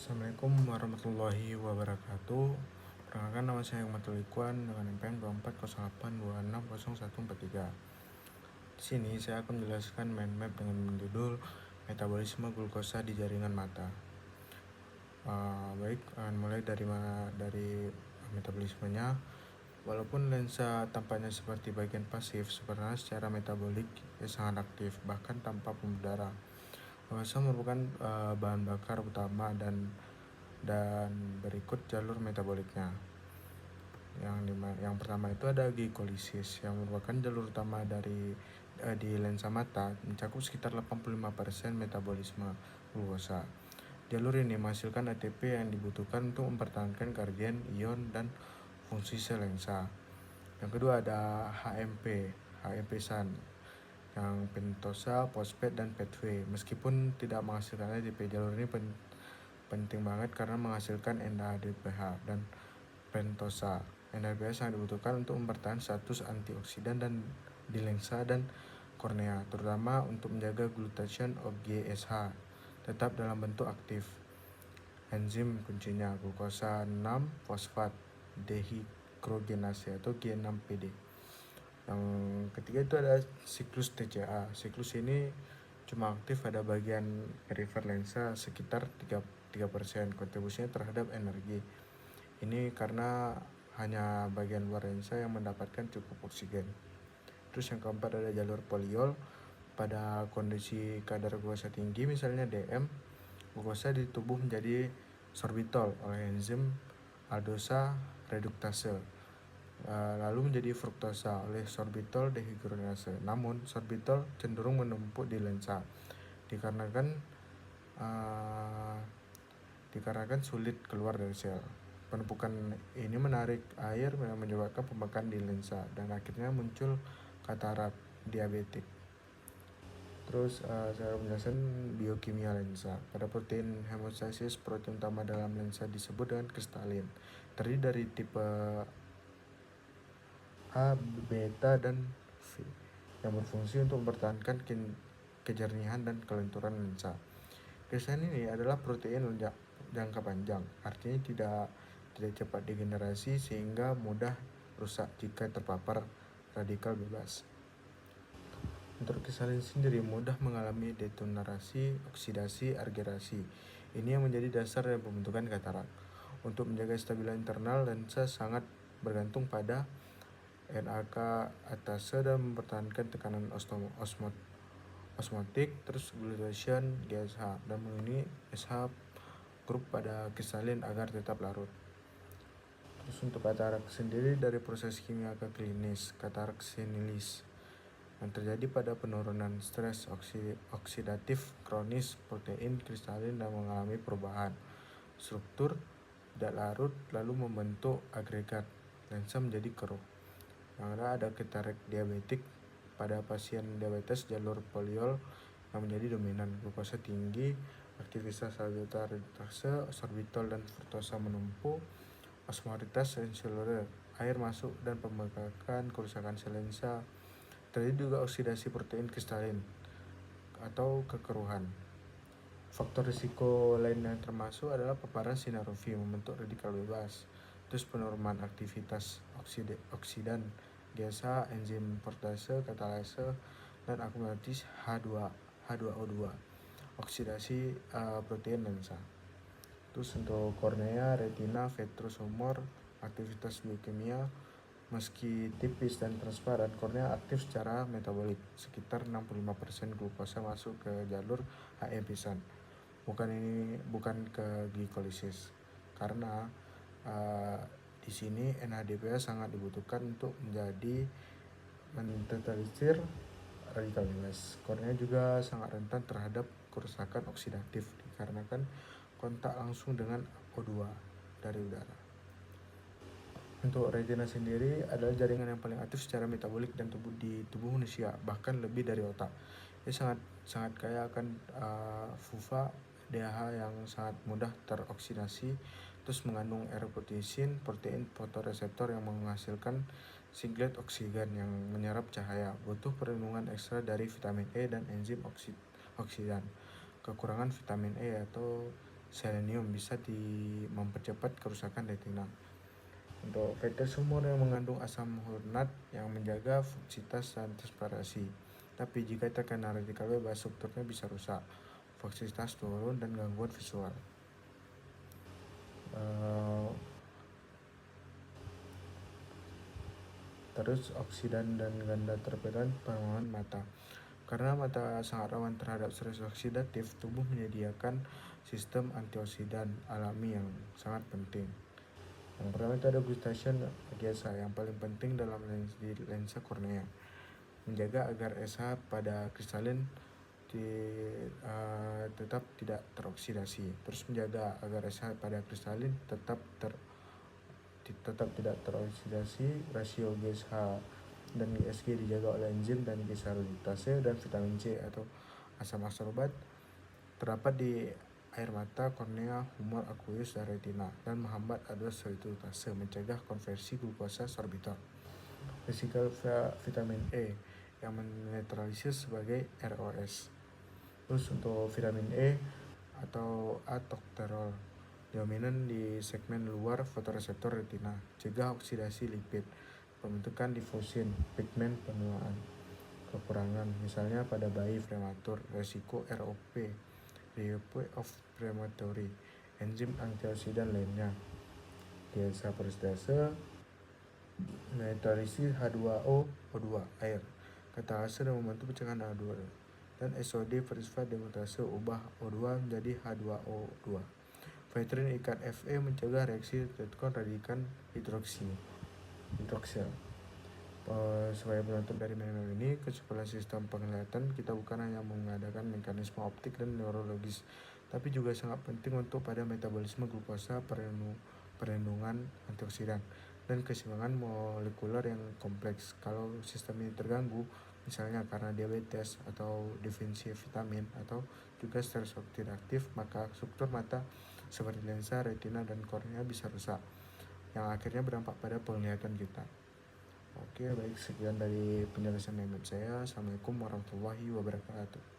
Assalamualaikum warahmatullahi wabarakatuh. Perkenalkan, nama saya Ahmad Likuan dengan NPM 2408260143. Di sini saya akan menjelaskan mind map dengan judul metabolisme glukosa di jaringan mata. Mulai dari metabolismenya. Walaupun lensa tampaknya seperti bagian pasif, sebenarnya secara metabolik sangat aktif, bahkan tanpa pembuluh darah. Glukosa merupakan bahan bakar utama dan berikut jalur metaboliknya. Yang pertama itu ada glikolisis, yang merupakan jalur utama di lensa mata, mencakup sekitar 85% metabolisme glukosa. Jalur ini menghasilkan ATP yang dibutuhkan untuk mempertahankan keanekardian ion dan fungsi sel lensa. Yang kedua ada HMP SAN, yang pentosa, fosfat, dan PETV. Meskipun tidak menghasilkan ATP, jalur ini penting banget karena menghasilkan NADPH dan pentosa. NADPH sangat dibutuhkan untuk mempertahankan status antioksidan dan di lensa dan kornea, terutama untuk menjaga glutathione GSH tetap dalam bentuk aktif. Enzim kuncinya glukosa 6 fosfat dehidrogenase atau G6PD. Yang ketiga itu ada siklus TCA. Siklus ini cuma aktif pada bagian perifer lensa sekitar 3% kontribusinya terhadap energi. Ini karena hanya bagian luar lensa yang mendapatkan cukup oksigen. Terus yang keempat ada jalur poliol. Pada kondisi kadar glukosa tinggi, misalnya DM, glukosa di tubuh menjadi sorbitol oleh enzim aldosa reduktase, lalu menjadi fruktosa oleh sorbitol dehidrogenase. Namun sorbitol cenderung menumpuk di lensa dikarenakan sulit keluar dari sel. Penumpukan ini menarik air yang menyebabkan pembekakan di lensa dan akhirnya muncul katarak diabetik. Terus saya menjelaskan biokimia lensa. Pada protein hemostasis, protein utama dalam lensa disebut dengan kristalin. Terdiri dari tipe A, beta, dan V yang berfungsi untuk mempertahankan kejernihan dan kelenturan lensa. Kristalin ini adalah protein jangka panjang, artinya tidak cepat degenerasi sehingga mudah rusak jika terpapar radikal bebas. Untuk kristalin sendiri mudah mengalami degenerasi, oksidasi, argerasi. Ini yang menjadi dasar dan pembentukan katarak. Untuk menjaga stabilitas internal, lensa sangat bergantung pada NAK atase dan mempertahankan tekanan osmotik, terus glutathione GSH, dan memenuhi SH grup pada kristalin agar tetap larut. Terus untuk katarak sendiri dari proses kimia ke klinis, katarak senilis yang terjadi pada penurunan stres oksidatif kronis protein kristalin dan mengalami perubahan struktur tidak larut lalu membentuk agregat lensa menjadi keruh. Yang ada katarak diabetik pada pasien diabetes jalur poliol yang menjadi dominan. Glukosa tinggi, aktivitas aldosa reduktase, sorbitol dan fruktosa menumpuk, osmolitas inseluler, air masuk dan pembekakan kerusakan sel lensa. Terjadi juga oksidasi protein kristalin atau kekeruhan. Faktor risiko lain yang termasuk adalah paparan sinar UV membentuk radikal bebas, terus penurunan aktivitas oksidan GSH, enzim protease, katalase, dan akumulasi H2O2, oksidasi protein lensa. Terus untuk kornea, retina, vitreous humor, aktivitas biokimia, meski tipis dan transparan, kornea aktif secara metabolik. Sekitar 65% glukosa masuk ke jalur HMP SAN, bukan ke glikolisis. Karena di sini NADPH sangat dibutuhkan untuk menjadi mentotalisir radikal bebas. Kornea juga sangat rentan terhadap kerusakan oksidatif dikarenakan kontak langsung dengan O2 dari udara. Untuk retina sendiri adalah jaringan yang paling aktif secara metabolik dan di tubuh manusia, bahkan lebih dari otak. Dia sangat kaya akan VUVA DH yang sangat mudah teroksidasi, terus mengandung erythropoietin, protein fotoreseptor yang menghasilkan singlet oksigen yang menyerap cahaya, butuh perlindungan ekstra dari vitamin E dan enzim oksidan. Kekurangan vitamin E atau selenium bisa mempercepat kerusakan retina. Untuk fatty sumur yang mengandung asam hurnat yang menjaga funksitas dan transparasi. Tapi jika terkena radikal bebas, strukturnya bisa rusak, funksitas turun, dan gangguan visual. Terus oksidan dan ganda terperan permanen mata. Karena mata sangat rawan terhadap stres oksidatif, tubuh menyediakan sistem antioksidan alami yang sangat penting. Yang pertama itu ada glutathione AGSA yang paling penting dalam lensa kornea, menjaga agar SH pada kristalin tetap tidak teroksidasi. Terus menjaga agar SH pada kristalin tetap tidak teroksidasi. Rasio GSH dan GSG dijaga oleh enzim dan gisarulitase, dan vitamin C atau asam ascorbat terdapat di air mata, kornea, humor aqueous, dan retina, dan menghambat adenosyritase, mencegah konversi glukosa sorbitor. Resikel vitamin E yang menetralisir sebagai ROS. Terus untuk vitamin E atau atokterol dominan di segmen luar fotoreseptor retina, cegah oksidasi lipid, pembentukan difusin, pigmen penuaan. Kekurangan misalnya pada bayi prematur, resiko ROP, of prematurity, enzim antioksidan lainnya, biasa persistase, netralisir H2O, O2, air, katalase dan membantu pencernaan H2O, dan SOD bersifat demutase, ubah O2 menjadi H2O2. Vitrin ikat Fe mencegah reaksi retron radikal hidroksil. Sebagai penutup dari manual ini, kesimpulan sistem penglihatan kita bukan hanya mengadakan mekanisme optik dan neurologis, tapi juga sangat penting untuk pada metabolisme glukosa, perlindungan antioksidan, dan keseimbangan molekuler yang kompleks. Kalau sistem ini terganggu, misalnya karena diabetes atau defisi vitamin atau juga stres oksidatif, maka struktur mata seperti lensa, retina, dan kornea bisa rusak, yang akhirnya berdampak pada penglihatan kita. Oke, baik, sekian dari penjelasan saya. Assalamualaikum warahmatullahi wabarakatuh.